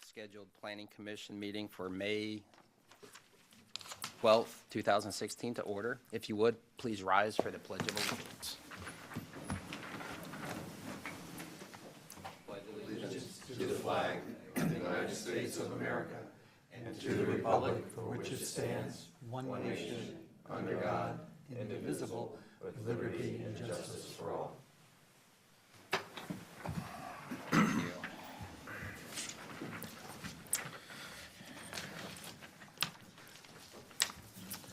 Scheduled Planning Commission meeting for May 12th, 2016 to order. If you would, please rise for the Pledge of Allegiance. Pledge allegiance to the flag of the United States of America and to the republic for which it stands, one nation, under God, indivisible, with liberty and justice for all.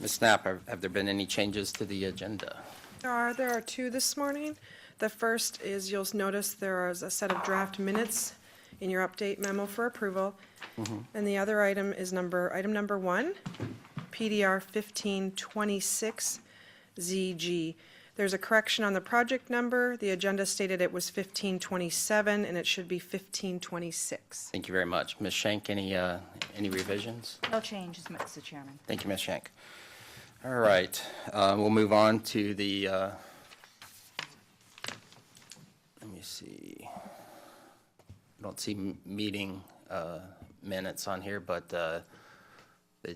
Ms. Knapp, have there been any changes to the agenda? There are two this morning. The first is, you'll notice there is a set of draft minutes in your update memo for approval. And the other item is item number 1, PDR 1526 ZG. There's a correction on the project number. The agenda stated it was 1527, and it should be 1526. Thank you very much. Ms. Schenk, any revisions? No changes, Mr. Chairman. Thank you, Ms. Schenk. All right, we'll move on to the, let me see. I don't see meeting minutes on here, but the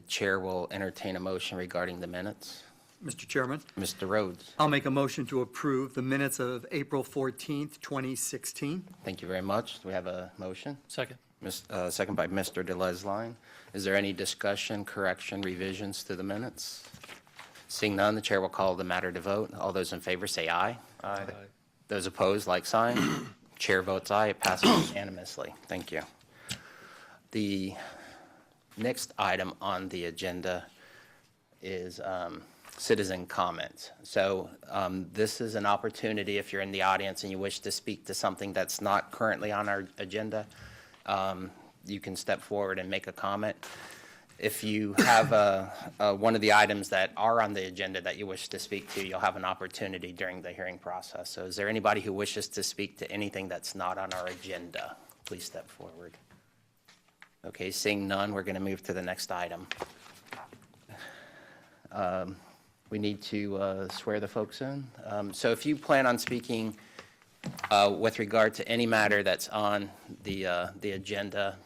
chair will entertain a motion regarding the minutes. Mr. Chairman, Mr. Rhodes. I'll make a motion to approve the minutes of April 14th, 2016. Thank you very much. Do we have a motion? Second. Second by Mr. DeLesline. Is there any discussion, correction, revisions to the minutes? Seeing none, the chair will call the matter to vote. All those in favor say aye. Aye. Those opposed, like sign. Chair votes aye. It passes unanimously. Thank you. The next item on the agenda is citizen comments. So this is an opportunity, if you're in the audience and you wish to speak to something that's not currently on our agenda, you can step forward and make a comment. If you have one of the items that are on the agenda that you wish to speak to, you'll have an opportunity during the hearing process. So is there anybody who wishes to speak to anything that's not on our agenda? Please step forward. Okay, seeing none, we're going to move to the next item. We need to swear the folks in. So if you plan on speaking with regard to any matter that's on the agenda,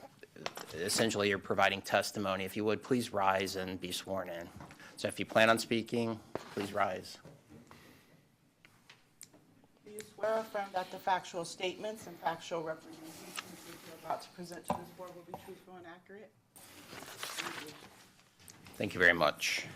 essentially you're providing testimony. If you would, please rise and be sworn in. So if you plan on speaking, please rise. Do you swear or affirm that the factual statements and factual representations that you're about to present to this board will be truthful and accurate? Thank you. Thank you very much.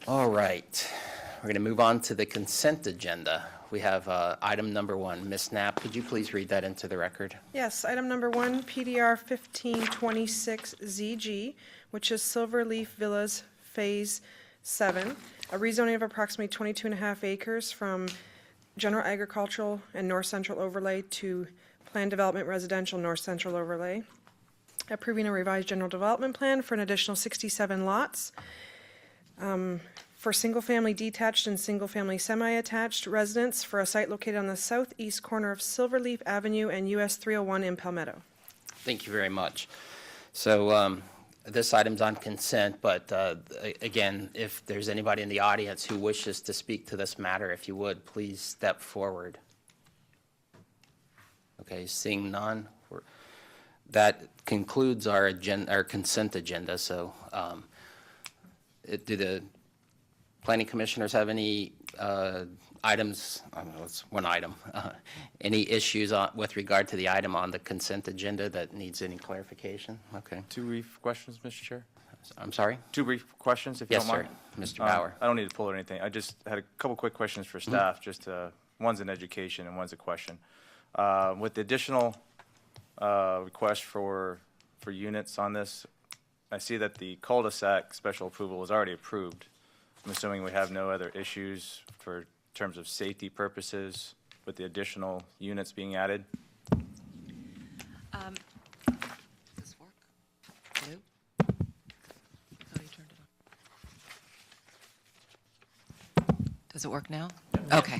All right, we're going to move on to the consent agenda. We have item number 1. Ms. Knapp, could you please read that into the record? Yes, item number 1, PDR 1526 ZG, which is Silverleaf Villas Phase 7, a rezoning of approximately 22.5 acres from general agricultural and north central overlay to planned development residential north central overlay, approving a revised general development plan for an additional 67 lots for single-family detached and single-family semi-attached residents for a site located on the southeast corner of Silverleaf Avenue and US 301 in Palmetto. Thank you very much. So this item's on consent, but again, if there's anybody in the audience who wishes to speak to this matter, if you would, please step forward. Okay, seeing none, that concludes our consent agenda. So do the planning commissioners have any items? I don't know, it's one item. Any issues with regard to the item on the consent agenda that needs any clarification? Okay. 2 brief questions, Mr. Chair. I'm sorry? 2 brief questions, if you Yes, don't mind. sir. Mr. Bauer. I don't need to pull or anything. I just had a couple quick questions for staff. Just one's an education and one's a question. With the additional request for units on this, I see that the cul-de-sac special approval was already approved. I'm assuming we have no other issues for terms of safety purposes with the additional units being added? Does this work? Hello? Oh, you turned it on. Does it work now? Okay.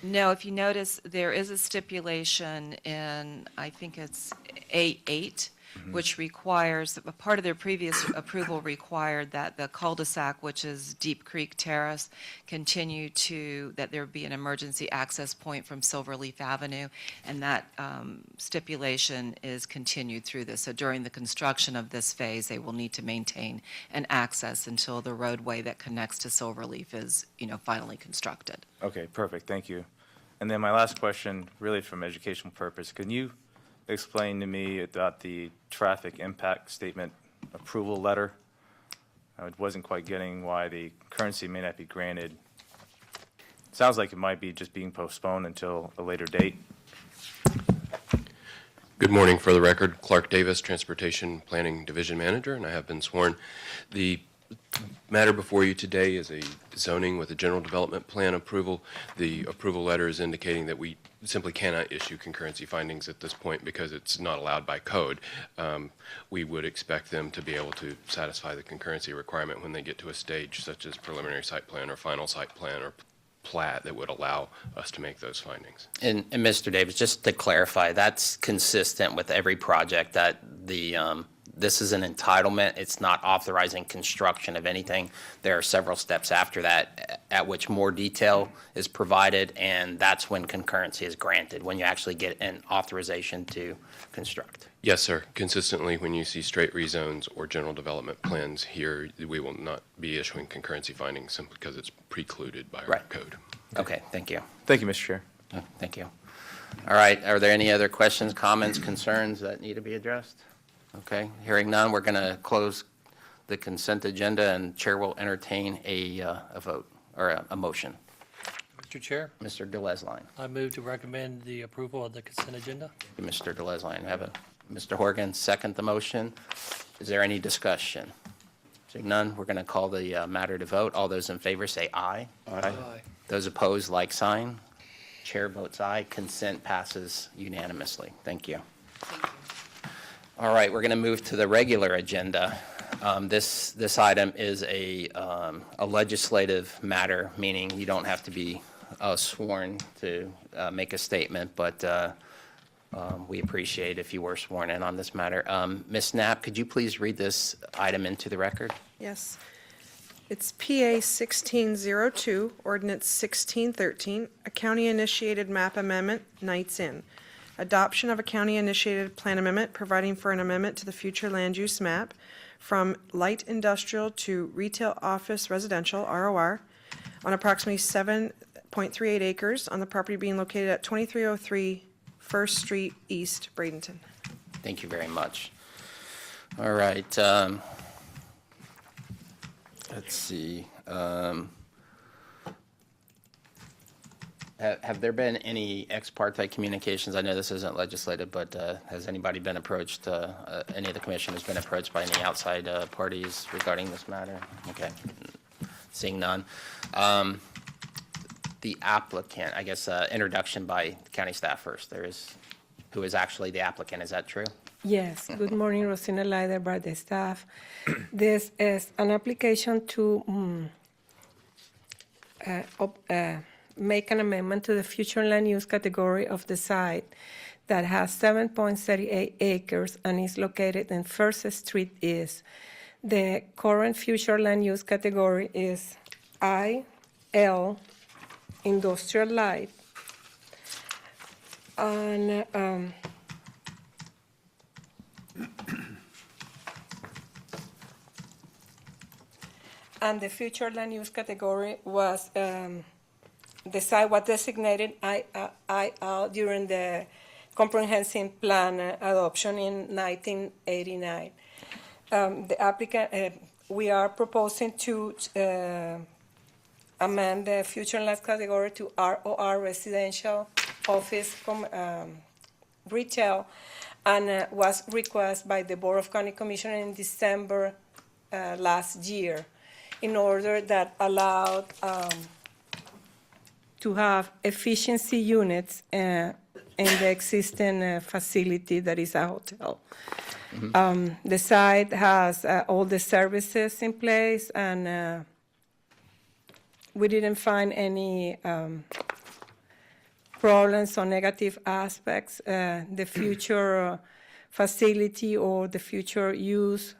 No, if you notice, there is a stipulation in, I think it's A8, which requires, a part of their previous approval required that the cul-de-sac, which is Deep Creek Terrace, continue to, that there be an emergency access point from Silverleaf Avenue, and that stipulation is continued through this. So during the construction of this phase, they will need to maintain an access until the roadway that connects to Silverleaf is, finally constructed. Okay, perfect, thank you. And then my last question, really from educational purpose, can you explain to me about the traffic impact statement approval letter? I wasn't quite getting why the currency may not be granted. Sounds like it might be just being postponed until a later date. Good morning. For the record, Clark Davis, Transportation Planning Division Manager, and I have been sworn. The matter before you today is a zoning with a general development plan approval. The approval letter is indicating that we simply cannot issue concurrency findings at this point because it's not allowed by code. We would expect them to be able to satisfy the concurrency requirement when they get to a stage such as preliminary site plan or final site plan or plat that would allow us to make those findings. And Mr. Davis, just to clarify, that's consistent with every project that this is an entitlement. It's not authorizing construction of anything. There are several steps after that at which more detail is provided, and that's when concurrency is granted, when you actually get an authorization to construct. Yes, sir. Consistently, when you see straight rezones or general development plans here, we will not be issuing concurrency findings simply because it's precluded by our Right. code. Okay, thank you. Thank you, Mr. Chair. Thank you. All right, are there any other questions, comments, concerns that need to be addressed? Okay, hearing none, we're going to close the consent agenda, and Chair will entertain a vote, or a motion. Mr. Chair, Mr. Delesline. I move to recommend the approval of the consent agenda. Mr. Delesline, Mr. Horgan, second the motion. Is there any discussion? Seeing none, we're going to call the matter to vote. All those in favor say aye. Aye. Those opposed, like sign. Chair votes aye. Consent passes unanimously. Thank you. All right, we're going to move to the regular agenda. This item is a legislative matter, meaning you don't have to be sworn to make a statement, but we appreciate if you were sworn in on this matter. Ms. Knapp, could you please read this item into the record? Yes. It's PA 1602, Ordinance 1613, a county-initiated map amendment, Knights Inn. Adoption of a county-initiated plan amendment providing for an amendment to the future land use map from light industrial to retail office residential, ROR, on approximately 7.38 acres on the property being located at 2303 First Street East, Bradenton. Thank you very much. All right. Let's see. Have there been any ex parte communications? I know this isn't legislative, but has anybody been approached, any of the commission has been approached by any outside parties regarding this matter? Okay. Seeing none. The applicant, I guess, introduction by county staff first. Who is actually the applicant, is that true? Yes, good morning, Rosina Leider, by the staff. This is an application to make an amendment to the future land use category of the site that has 7.38 acres and is located in First Street East. The current future land use category is IL, Industrial Light. And and the future land use category was, the site was designated IL during the comprehensive plan adoption in 1989. The applicant, we are proposing to amend the future land category to ROR, residential, office, retail, and was requested by the Board of County Commissioners in December last year, in order that allowed to have efficiency units in the existing facility that is a hotel. The site has all the services in place, and we didn't find any problems or negative aspects. The future facility or the future use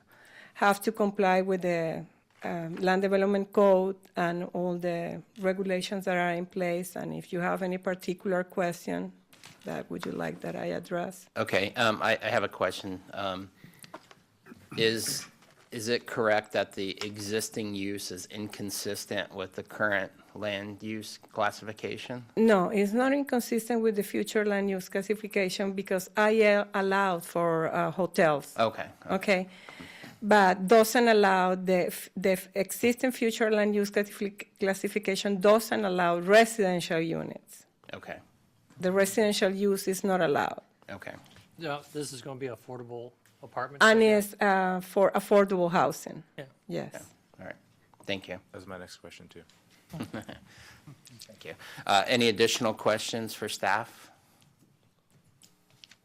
have to comply with the land development code and all the regulations that are in place. And if you have any particular question, that would you like that I address? Okay, I have a question. Is it correct that the existing use is inconsistent with the current land use classification? No, it's not inconsistent with the future land use classification because I allowed for hotels. Okay, Okay, but doesn't allow the existing future land use classification doesn't allow residential units. okay, The residential use is not allowed. okay. Yeah, this is going to be affordable apartments? And it's for affordable housing. Yeah. Yes. All right, thank you. That was my next question, too. Thank you. Any additional questions for staff?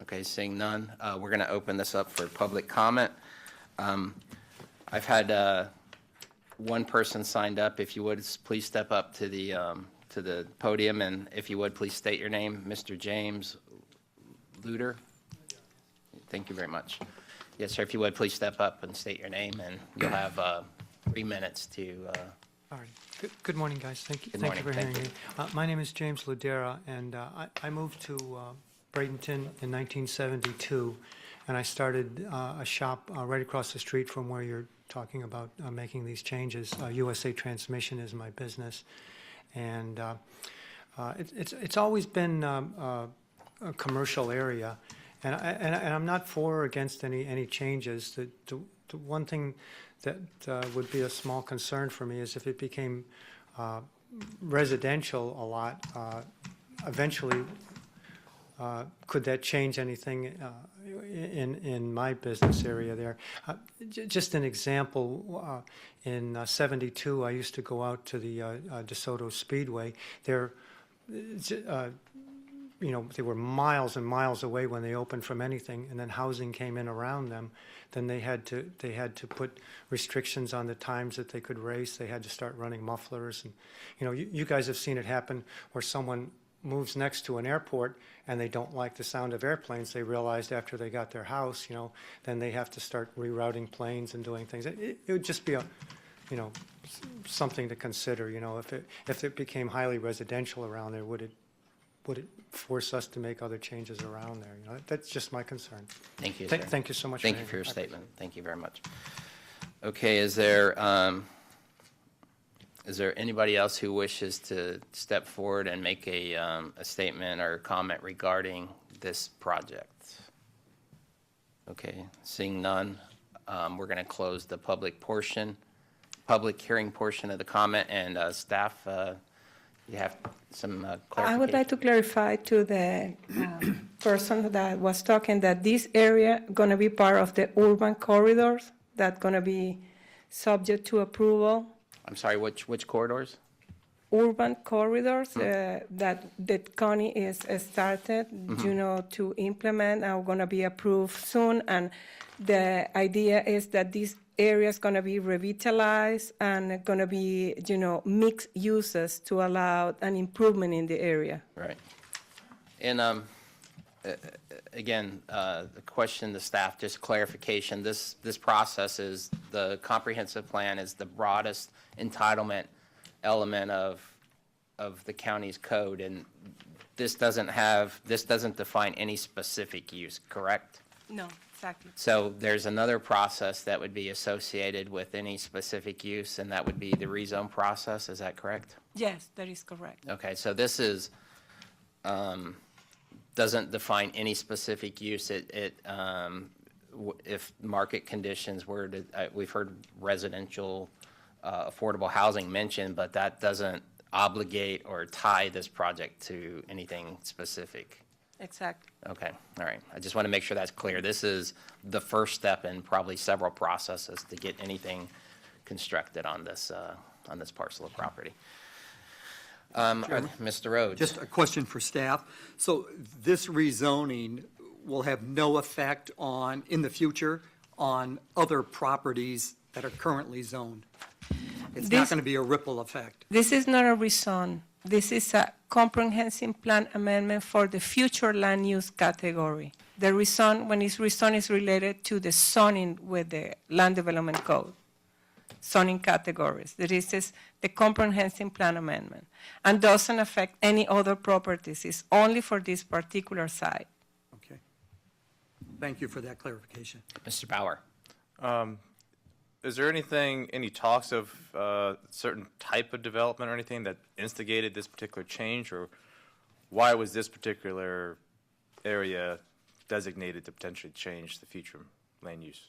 Okay, seeing none, we're going to open this up for public comment. I've had one person signed up. If you would, please step up to the podium, and if you would, please state your name. Mr. James Luder? Thank you very much. Yes, sir, if you would, please step up and state your name, and you'll have 3 minutes to, All right. Good morning, guys. Thank you. Good Thank you for morning. hearing Thank me. My name is James Ludera, and I moved to Bradenton in 1972, and I started a shop right across the street from where you're talking about making these changes. USA Transmission is my business, and it's always been a commercial area, and I'm not for or against any changes. The one thing that would be a small concern for me is if it became residential a lot, eventually, could that change anything in my business area there? Just an example, in '72, I used to go out to the DeSoto Speedway. There, they were miles and miles away when they opened from anything, and then housing came in around them. Then they had to put restrictions on the times that they could race. They had to start running mufflers, and you guys have seen it happen where someone moves next to an airport and they don't like the sound of airplanes. They realized after they got their house, then they have to start rerouting planes and doing things. It would just be something to consider. If it became highly residential around there, would it force us to make other changes around there? That's just my concern. thank you, sir. Thank you so much. Thank you for your statement. Thank you very much. Okay, is there anybody else who wishes to step forward and make a statement or comment regarding this project? Okay, seeing none, we're going to close the public hearing portion of the comment, and staff, you have some clarification? I would like to clarify to the person that was talking that this area going to be part of the urban corridors that going to be subject to approval. I'm sorry, which corridors? Urban corridors that the county is started, to implement are going to be approved soon. And the idea is that this area is going to be revitalized and going to be, mixed uses to allow an improvement in the area. Right. And again, the question to staff, just clarification, this process is, the comprehensive plan is the broadest entitlement element of the county's code, and this doesn't define any specific use, correct? No, exactly. So there's another process that would be associated with any specific use, and that would be the rezone process, is that correct? Yes, that is correct. Okay, so this is, doesn't define any specific use. If market conditions were to, we've heard residential, affordable housing mentioned, but that doesn't obligate or tie this project to anything specific. Exactly. Okay, all right. I just want to make sure that's clear. This is the first step in probably several processes to get anything constructed on this parcel of property. Mr. Rhodes? Just a question for staff. So this rezoning will have no effect in the future, on other properties that are currently zoned? It's not This- going to be a ripple effect? This is not a rezone. this is a comprehensive plan amendment for the future land use category. The reason, when it's rezone, is related to the zoning with the land development code, zoning categories. This is the comprehensive plan amendment, and doesn't affect any other properties. It's only for this particular site. Okay. Thank you for that clarification. Mr. Bauer? Is there anything, any talks of certain type of development or anything that instigated this particular change? Or why was this particular area designated to potentially change the future land use?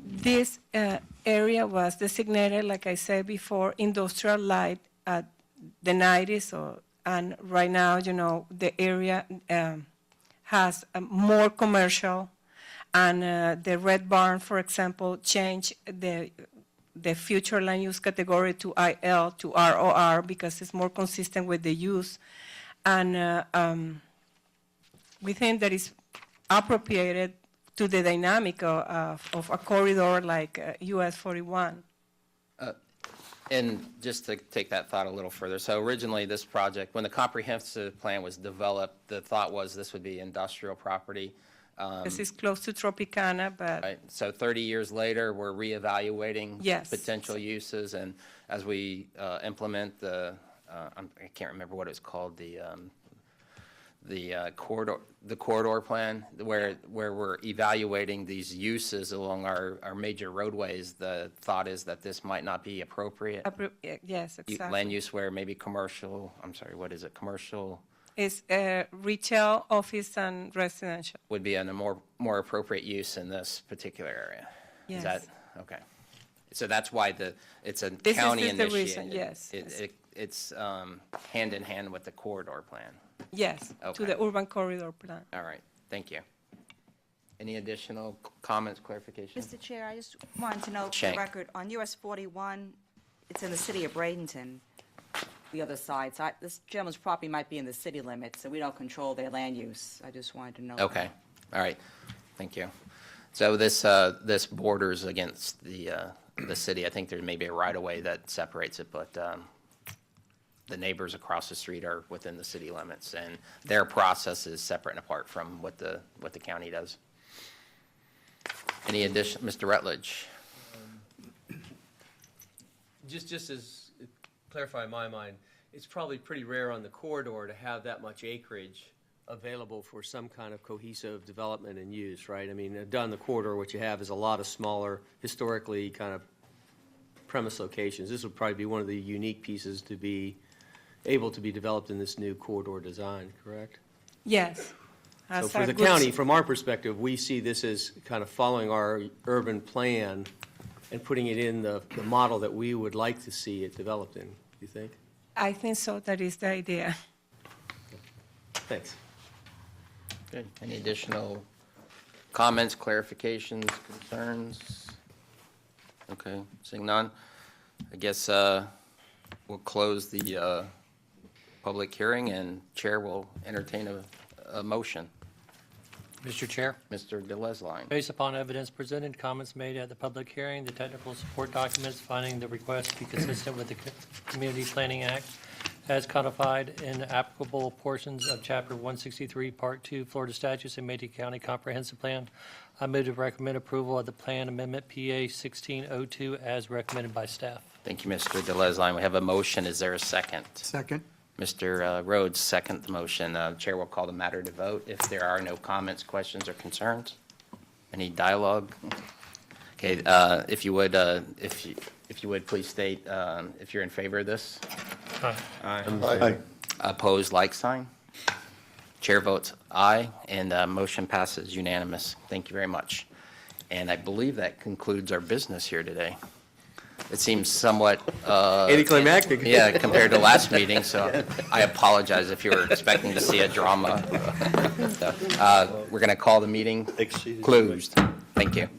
This area was designated, like I said before, industrial light at the 90s, and right now, the area has more commercial, and the Red Barn, for example, changed the future land use category to IL to ROR because it's more consistent with the use, and we think that it's appropriated to the dynamic of a corridor like US 41. And just to take that thought a little further, so originally this project, when the comprehensive plan was developed, the thought was this would be industrial property. This is close to Tropicana, but Right, so 30 years later, we're reevaluating Yes. potential uses, and as we implement I can't remember what it's called, the corridor plan, where we're evaluating these uses along our major roadways, the thought is that this might not be appropriate. yes, exactly. Land use where maybe commercial, I'm sorry, what is it, commercial It's retail, office, and residential. would be a more appropriate use in this particular area. Is Yes. that, okay. So that's why it's a This county is the initiated. reason, yes, yes. It's hand in hand with the corridor plan. Yes, to Okay. the urban corridor plan. All right, thank you. Any additional comments, clarifications? Mr. Chair, I just wanted to know for Shank. the record, on US 41, it's in the city of Bradenton, the other side. So this gentleman's property might be in the city limits, so we don't control their land use. I just wanted to know. Okay, all right, thank you. So this borders against the city. I think there may be a right-of-way that separates it, but the neighbors across the street are within the city limits, and their process is separate and apart from what the county does. Any addition, Mr. Rutledge? Just as clarify in my mind, it's probably pretty rare on the corridor to have that much acreage available for some kind of cohesive development and use, right? I mean, down the corridor, what you have is a lot of smaller, historically kind of premise locations. This would probably be one of the unique pieces to be able to be developed in this new corridor design, correct? Yes. So As for a the good- county, from our perspective, we see this as kind of following our urban plan and putting it in the model that we would like to see it developed in, do you think? I think so, that is the idea. Thanks. Good. Any additional comments, clarifications, concerns? Okay, seeing none, I guess we'll close the public hearing, and Chair will entertain a motion. Mr. Chair, Mr. DeLesline. based upon evidence presented, comments made at the public hearing, the technical support documents finding the request to be consistent with the Community Planning Act as codified in applicable portions of Chapter 163, Part 2, Florida Statutes and Mayhew County Comprehensive Plan, I move to recommend approval of the plan amendment PA 1602 as recommended by staff. Thank you, Mr. DeLesline. We have a motion. Is there a second? Second? Mr. Rhodes, second the motion. Chair will call the matter to vote if there are no comments, questions, or concerns. Any dialogue? Okay, if you would, please state if you're in favor of this. Aye. Opposed, like sign. Chair votes aye, and motion passes unanimous. Thank you very much. And I believe that concludes our business here today. It seems somewhat Anticlimactic. yeah, compared to last meeting, so I apologize if you were expecting to see a drama. We're going to call the meeting closed. Thank you.